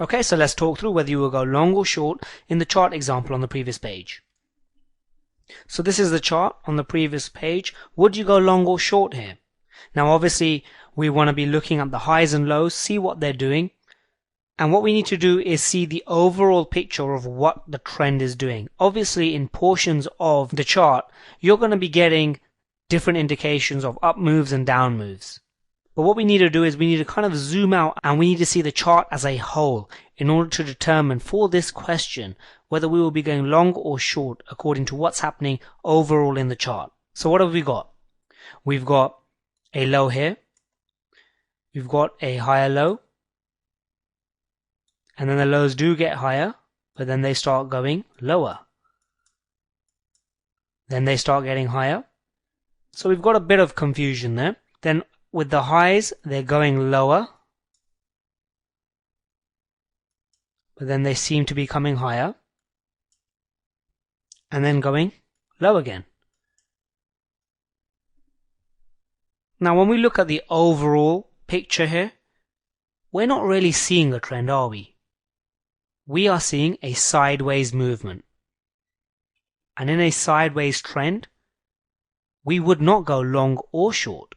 Okay, so let's talk through whether you will go long or short in the chart example on the previous page. So this is the chart on the previous page. Would you go long or short here? Now obviously we want to be looking at the highs and lows, see what they're doing. And what we need to do is see the overall picture of what the trend is doing. Obviously in portions of the chart, you're going to be getting different indications of up moves and down moves. But what we need to do is we need to kind of zoom out and we need to see the chart as a whole in order to determine for this question whether we will be going long or short according to what's happening overall in the chart. So what have we got? We've got a low here. We've got a higher low. And then the lows do get higher, but then they start going lower. Then they start getting higher. So we've got a bit of confusion there. Then with the highs, they're going lower. But then they seem to be coming higher. And then going low again. Now when we look at the overall picture here, we're not really seeing a trend, are we? We are seeing a sideways movement. And in a sideways trend, we would not go long or short.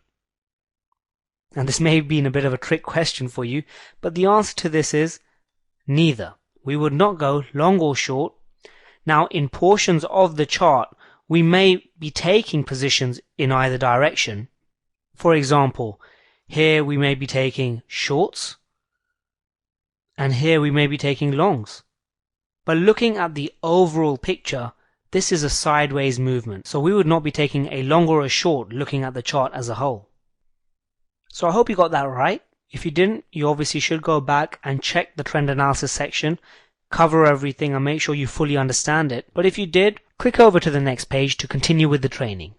And this may have been a bit of a trick question for you, but the answer to this is neither. We would not go long or short. Now in portions of the chart, we may be taking positions in either direction. For example, here we may be taking shorts, and here we may be taking longs. But looking at the overall picture, this is a sideways movement. So we would not be taking a long or a short looking at the chart as a whole. So I hope you got that right. If you didn't, you obviously should go back and check the trend analysis section, cover everything and make sure you fully understand it. But if you did, click over to the next page to continue with the training.